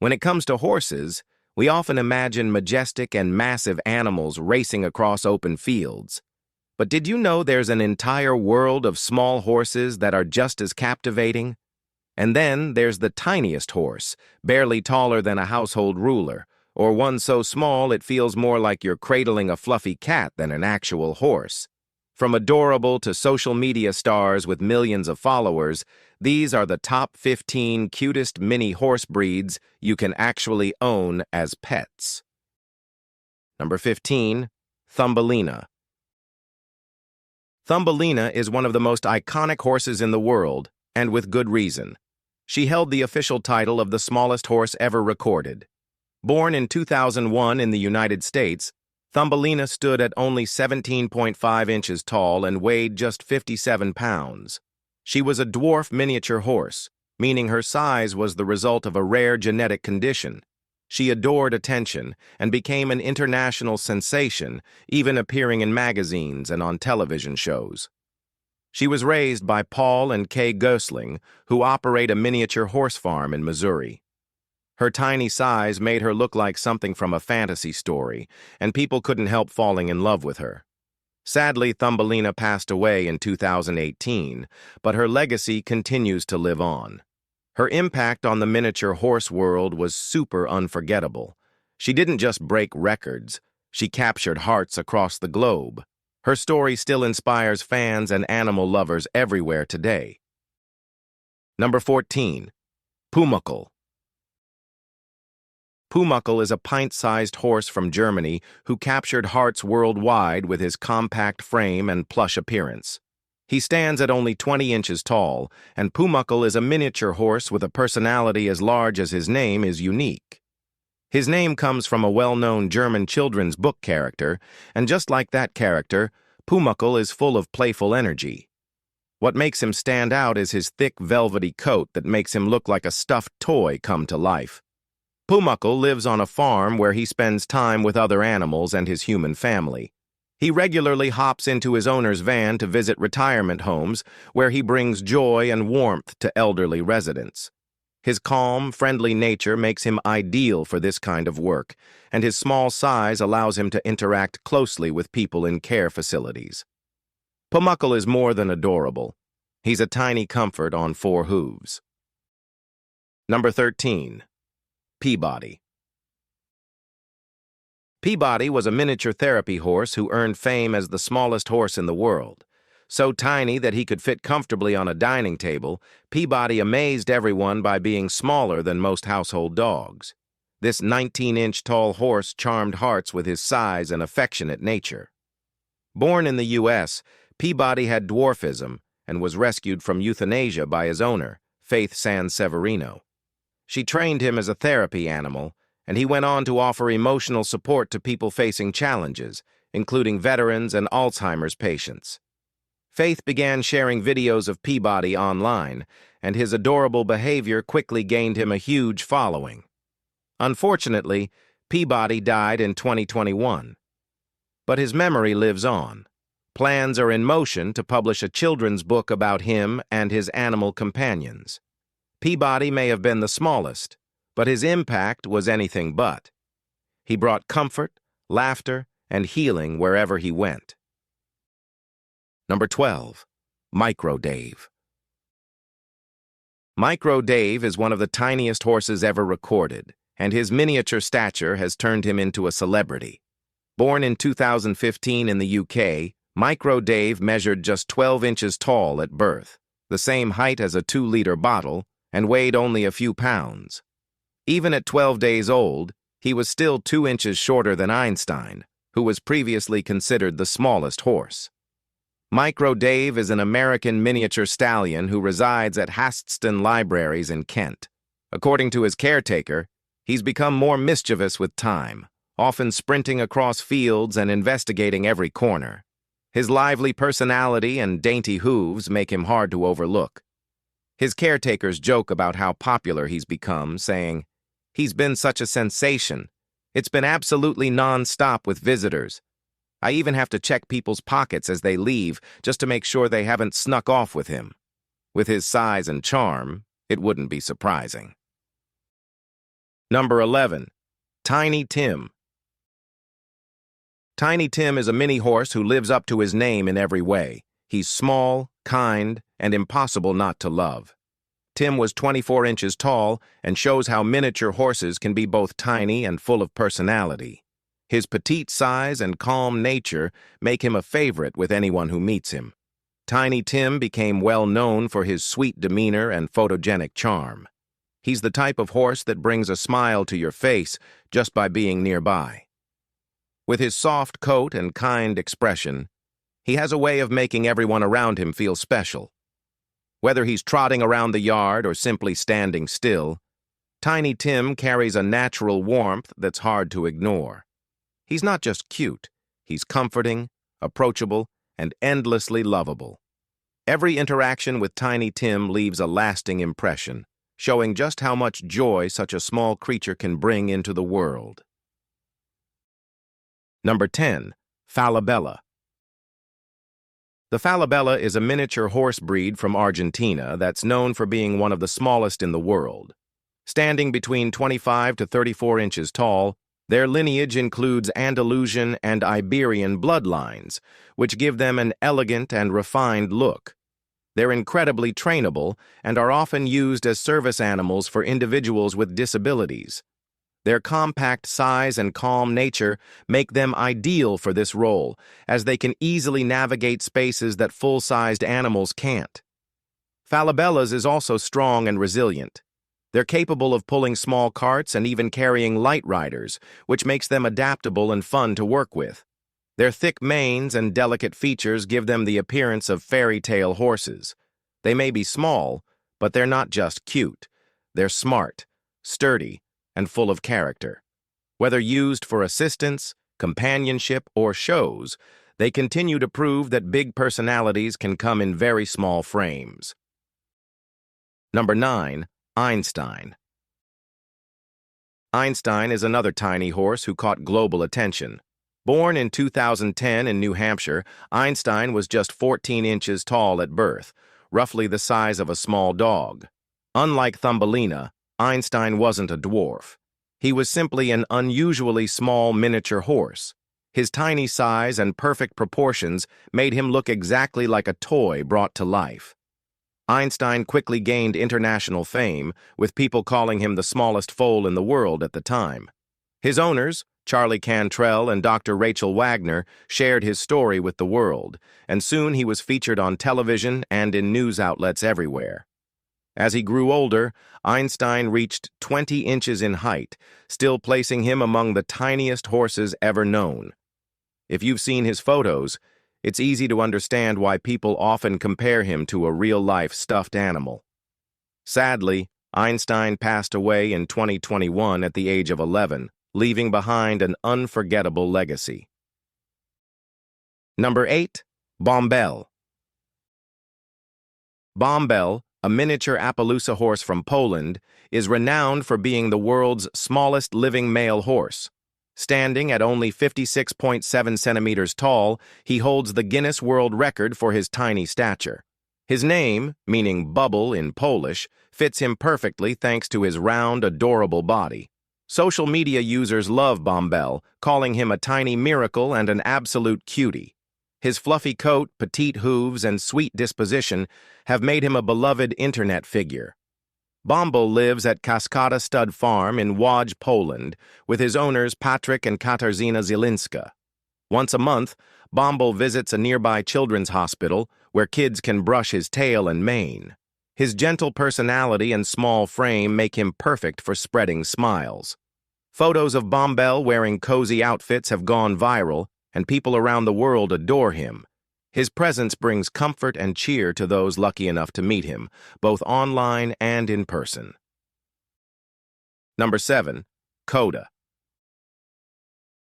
When it comes to horses, we often imagine majestic and massive animals racing across open fields. But did you know there's an entire world of small horses that are just as captivating? And then there's the tiniest horse, barely taller than a household ruler, or one so small it feels more like you're cradling a fluffy cat than an actual horse. From adorable to social media stars with millions of followers, these are the top 15 cutest mini horse breeds you can actually own as pets. Number 15. Thumbelina. Thumbelina is one of the most iconic horses in the world, and with good reason. She held the official title of the smallest horse ever recorded. Born in 2001 in the United States, Thumbelina stood at only 17.5 inches tall and weighed just 57 pounds. She was a dwarf miniature horse, meaning her size was the result of a rare genetic condition. She adored attention and became an international sensation, even appearing in magazines and on television shows. She was raised by Paul and Kay Gosling, who operate a miniature horse farm in Missouri. Her tiny size made her look like something from a fantasy story, and people couldn't help falling in love with her. Sadly, Thumbelina passed away in 2018, but her legacy continues to live on. Her impact on the miniature horse world was super unforgettable. She didn't just break records, she captured hearts across the globe. Her story still inspires fans and animal lovers everywhere today. Number 14. Pumuckle. Pumuckle is a pint-sized horse from Germany who captured hearts worldwide with his compact frame and plush appearance. He stands at only 20 inches tall, and Pumuckle is a miniature horse with a personality as large as his name is unique. His name comes from a well-known German children's book character, and just like that character, Pumuckle is full of playful energy. What makes him stand out is his thick, velvety coat that makes him look like a stuffed toy come to life. Pumuckle lives on a farm where he spends time with other animals and his human family. He regularly hops into his owner's van to visit retirement homes where he brings joy and warmth to elderly residents. His calm, friendly nature makes him ideal for this kind of work, and his small size allows him to interact closely with people in care facilities. Pumuckle is more than adorable. He's a tiny comfort on four hooves. Number 13. Peabody. Peabody was a miniature therapy horse who earned fame as the smallest horse in the world. So tiny that he could fit comfortably on a dining table, Peabody amazed everyone by being smaller than most household dogs. This 19-inch tall horse charmed hearts with his size and affectionate nature. Born in the U.S., Peabody had dwarfism and was rescued from euthanasia by his owner, Faith Sanseverino. She trained him as a therapy animal, and he went on to offer emotional support to people facing challenges, including veterans and Alzheimer's patients. Faith began sharing videos of Peabody online, and his adorable behavior quickly gained him a huge following. Unfortunately, Peabody died in 2021. But his memory lives on. Plans are in motion to publish a children's book about him and his animal companions. Peabody may have been the smallest, but his impact was anything but. He brought comfort, laughter, and healing wherever he went. Number 12. Micro Dave. Micro Dave is one of the tiniest horses ever recorded, and his miniature stature has turned him into a celebrity. Born in 2015 in the UK, Micro Dave measured just 12 inches tall at birth, the same height as a 2-liter bottle, and weighed only a few pounds. Even at 12 days old, he was still 2 inches shorter than Einstein, who was previously considered the smallest horse. Micro Dave is an American miniature stallion who resides at Hastston Libraries in Kent. According to his caretaker, he's become more mischievous with time, often sprinting across fields and investigating every corner. His lively personality and dainty hooves make him hard to overlook. His caretakers joke about how popular he's become, saying, "He's been such a sensation. It's been absolutely non-stop with visitors. I even have to check people's pockets as they leave just to make sure they haven't snuck off with him." With his size and charm, it wouldn't be surprising. Number 11. Tiny Tim. Tiny Tim is a mini horse who lives up to his name in every way. He's small, kind, and impossible not to love. Tim was 24 inches tall and shows how miniature horses can be both tiny and full of personality. His petite size and calm nature make him a favorite with anyone who meets him. Tiny Tim became well known for his sweet demeanor and photogenic charm. He's the type of horse that brings a smile to your face just by being nearby. With his soft coat and kind expression, he has a way of making everyone around him feel special. Whether he's trotting around the yard or simply standing still, Tiny Tim carries a natural warmth that's hard to ignore. He's not just cute, he's comforting, approachable, and endlessly lovable. Every interaction with Tiny Tim leaves a lasting impression, showing just how much joy such a small creature can bring into the world. Number 10. Falabella. The Falabella is a miniature horse breed from Argentina that's known for being one of the smallest in the world. Standing between 25 to 34 inches tall, their lineage includes Andalusian and Iberian bloodlines, which give them an elegant and refined look. They're incredibly trainable and are often used as service animals for individuals with disabilities. Their compact size and calm nature make them ideal for this role, as they can easily navigate spaces that full-sized animals can't. Falabellas is also strong and resilient. They're capable of pulling small carts and even carrying light riders, which makes them adaptable and fun to work with. Their thick manes and delicate features give them the appearance of fairy tale horses. They may be small, but they're not just cute. They're smart, sturdy, and full of character. Whether used for assistance, companionship, or shows, they continue to prove that big personalities can come in very small frames. Number 9. Einstein. Einstein is another tiny horse who caught global attention. Born in 2010 in New Hampshire, Einstein was just 14 inches tall at birth, roughly the size of a small dog. Unlike Thumbelina, Einstein wasn't a dwarf. He was simply an unusually small miniature horse. His tiny size and perfect proportions made him look exactly like a toy brought to life. Einstein quickly gained international fame, with people calling him the smallest foal in the world at the time. His owners, Charlie Cantrell and Dr. Rachel Wagner, shared his story with the world, and soon he was featured on television and in news outlets everywhere. As he grew older, Einstein reached 20 inches in height, still placing him among the tiniest horses ever known. If you've seen his photos, it's easy to understand why people often compare him to a real-life stuffed animal. Sadly, Einstein passed away in 2021 at the age of 11, leaving behind an unforgettable legacy. Number 8. Bombell. Bombell, a miniature Appaloosa horse from Poland, is renowned for being the world's smallest living male horse. Standing at only 56.7 centimeters tall, he holds the Guinness World Record for his tiny stature. His name, meaning bubble in Polish, fits him perfectly thanks to his round, adorable body. Social media users love Bombell, calling him a tiny miracle and an absolute cutie. His fluffy coat, petite hooves, and sweet disposition have made him a beloved internet figure. Bombell lives at Kota Stud Farm in Łódź, Poland, with his owners Patrick and Katarzyna Zielinska. Once a month, Bombell visits a nearby children's hospital where kids can brush his tail and mane. His gentle personality and small frame make him perfect for spreading smiles. Photos of Bombell wearing cozy outfits have gone viral, and people around the world adore him. His presence brings comfort and cheer to those lucky enough to meet him, both online and in person. Number 7. Kota.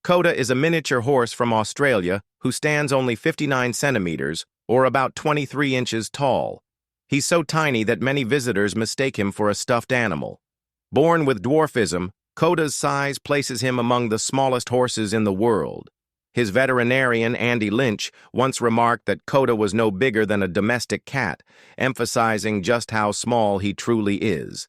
Kota is a miniature horse from Australia who stands only 59 centimeters, or about 23 inches tall. He's so tiny that many visitors mistake him for a stuffed animal. Born with dwarfism, Kota's size places him among the smallest horses in the world. His veterinarian, Andy Lynch, once remarked that Kota was no bigger than a domestic cat, emphasizing just how small he truly is.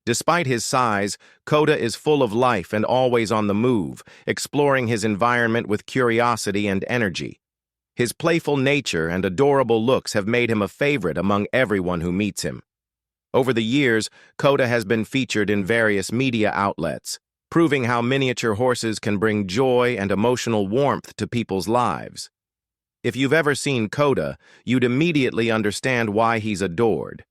Despite his size, Kota is full of life and always on the move, exploring his environment with curiosity and energy. His playful nature and adorable looks have made him a favorite among everyone who meets him. Over the years, Kota has been featured in various media outlets, proving how miniature horses can bring joy and emotional warmth to people's lives. If you've ever seen Kota, you'd immediately understand why he's adored.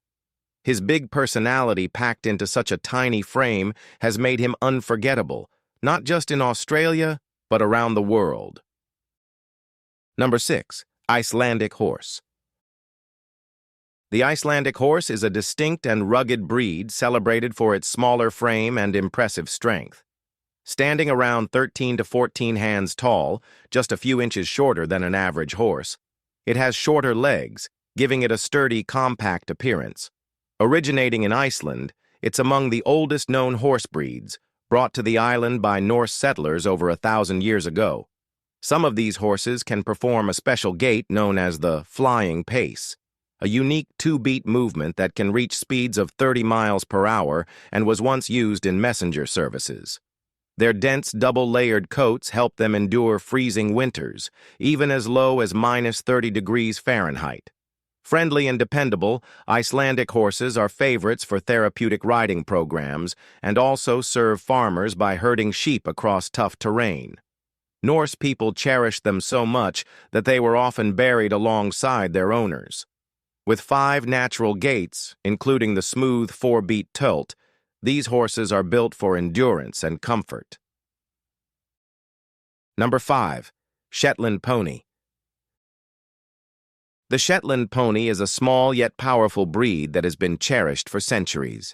His big personality packed into such a tiny frame has made him unforgettable, not just in Australia, but around the world. Number 6. Icelandic horse. The Icelandic horse is a distinct and rugged breed celebrated for its smaller frame and impressive strength. Standing around 13 to 14 hands tall, just a few inches shorter than an average horse, it has shorter legs, giving it a sturdy, compact appearance. Originating in Iceland, it's among the oldest known horse breeds, brought to the island by Norse settlers over 1,000 years ago. Some of these horses can perform a special gait known as the flying pace, a unique two-beat movement that can reach speeds of 30 miles per hour and was once used in messenger services. Their dense, double-layered coats help them endure freezing winters, even as low as -30 degrees Fahrenheit. Friendly and dependable, Icelandic horses are favorites for therapeutic riding programs and also serve farmers by herding sheep across tough terrain. Norse people cherished them so much that they were often buried alongside their owners. With 5 natural gaits, including the smooth 4-beat tilt, these horses are built for endurance and comfort. Number 5. Shetland pony. The Shetland pony is a small yet powerful breed that has been cherished for centuries.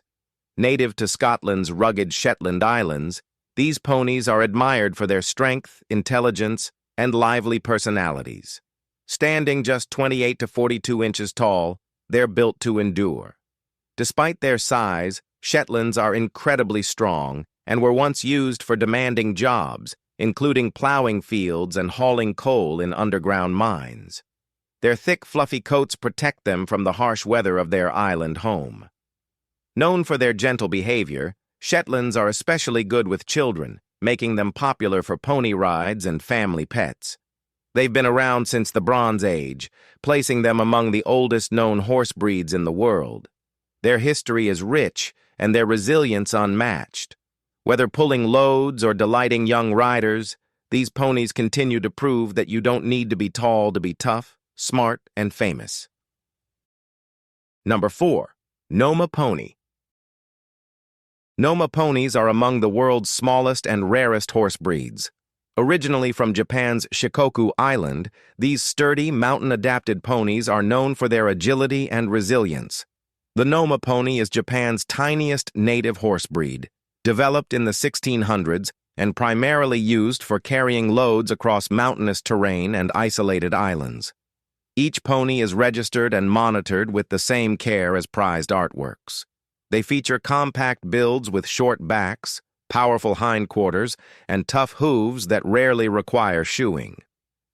Native to Scotland's rugged Shetland Islands, these ponies are admired for their strength, intelligence, and lively personalities. Standing just 28 to 42 inches tall, they're built to endure. Despite their size, Shetlands are incredibly strong and were once used for demanding jobs, including plowing fields and hauling coal in underground mines. Their thick, fluffy coats protect them from the harsh weather of their island home. Known for their gentle behavior, Shetlands are especially good with children, making them popular for pony rides and family pets. They've been around since the Bronze Age, placing them among the oldest known horse breeds in the world. Their history is rich and their resilience unmatched. Whether pulling loads or delighting young riders, these ponies continue to prove that you don't need to be tall to be tough, smart, and famous. Number 4. Noma pony. Noma ponies are among the world's smallest and rarest horse breeds. Originally from Japan's Shikoku Island, these sturdy, mountain-adapted ponies are known for their agility and resilience. The Noma pony is Japan's tiniest native horse breed, developed in the 1600s and primarily used for carrying loads across mountainous terrain and isolated islands. Each pony is registered and monitored with the same care as prized artworks. They feature compact builds with short backs, powerful hindquarters, and tough hooves that rarely require shoeing.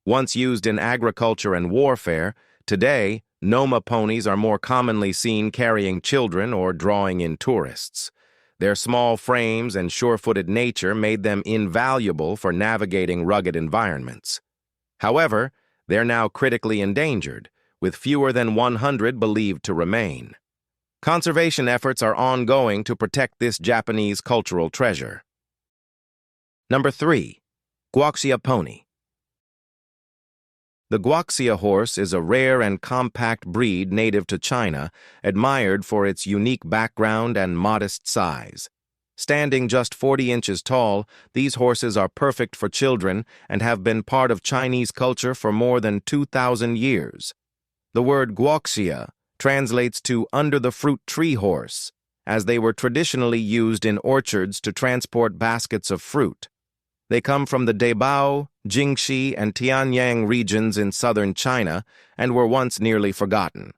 Once used in agriculture and warfare, today, Noma ponies are more commonly seen carrying children or drawing in tourists. Their small frames and sure-footed nature made them invaluable for navigating rugged environments. However, they're now critically endangered, with fewer than 100 believed to remain. Conservation efforts are ongoing to protect this Japanese cultural treasure. Number 3. Guacia pony. The Guacia horse is a rare and compact breed native to China, admired for its unique background and modest size. Standing just 40 inches tall, these horses are perfect for children and have been part of Chinese culture for more than 2,000 years. The word Guacia translates to under-the-fruit tree horse, as they were traditionally used in orchards to transport baskets of fruit. They come from the Dabao, Jingxi, and Tianyang regions in southern China and were once nearly forgotten.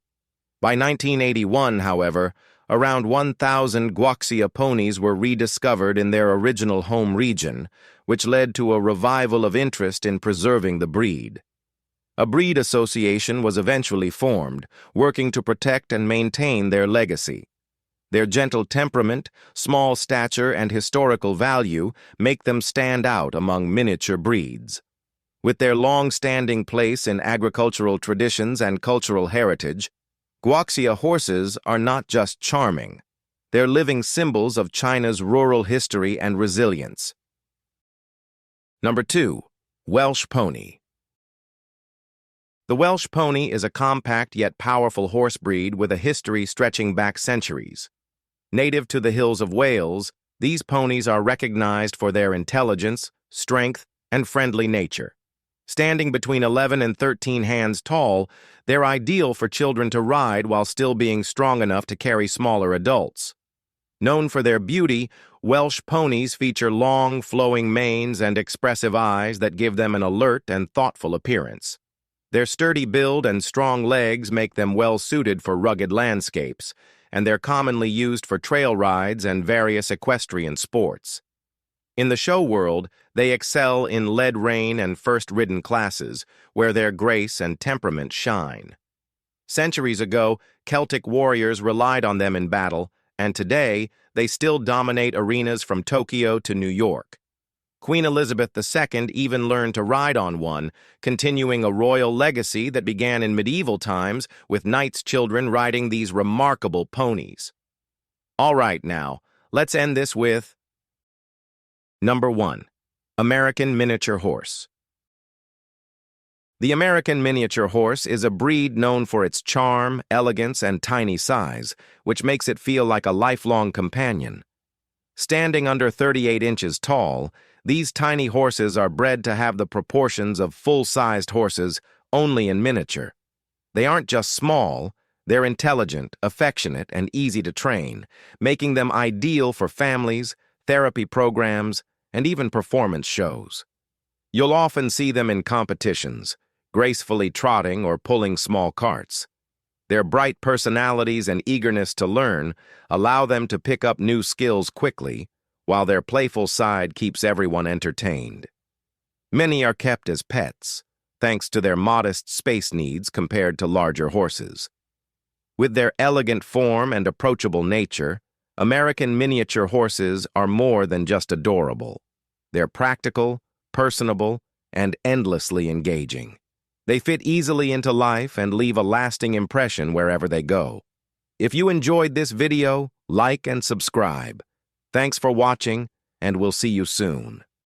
By 1981, however, around 1,000 Guacia ponies were rediscovered in their original home region, which led to a revival of interest in preserving the breed. A breed association was eventually formed, working to protect and maintain their legacy. Their gentle temperament, small stature, and historical value make them stand out among miniature breeds. With their long-standing place in agricultural traditions and cultural heritage, Guacia horses are not just charming. They're living symbols of China's rural history and resilience. Number 2. Welsh pony. The Welsh pony is a compact yet powerful horse breed with a history stretching back centuries. Native to the hills of Wales, these ponies are recognized for their intelligence, strength, and friendly nature. Standing between 11 and 13 hands tall, they're ideal for children to ride while still being strong enough to carry smaller adults. Known for their beauty, Welsh ponies feature long, flowing manes and expressive eyes that give them an alert and thoughtful appearance. Their sturdy build and strong legs make them well-suited for rugged landscapes, and they're commonly used for trail rides and various equestrian sports. In the show world, they excel in lead rein and first-ridden classes, where their grace and temperament shine. Centuries ago, Celtic warriors relied on them in battle, and today, they still dominate arenas from Tokyo to New York. Queen Elizabeth II even learned to ride on one, continuing a royal legacy that began in medieval times with knights' children riding these remarkable ponies. All right now, let's end this with Number 1. American Miniature Horse. The American miniature horse is a breed known for its charm, elegance, and tiny size, which makes it feel like a lifelong companion. Standing under 38 inches tall, these tiny horses are bred to have the proportions of full-sized horses, only in miniature. They aren't just small, they're intelligent, affectionate, and easy to train, making them ideal for families, therapy programs, and even performance shows. You'll often see them in competitions, gracefully trotting or pulling small carts. Their bright personalities and eagerness to learn allow them to pick up new skills quickly, while their playful side keeps everyone entertained. Many are kept as pets, thanks to their modest space needs compared to larger horses. With their elegant form and approachable nature, American miniature horses are more than just adorable. They're practical, personable, and endlessly engaging. They fit easily into life and leave a lasting impression wherever they go. If you enjoyed this video, like and subscribe. Thanks for watching, and we'll see you soon.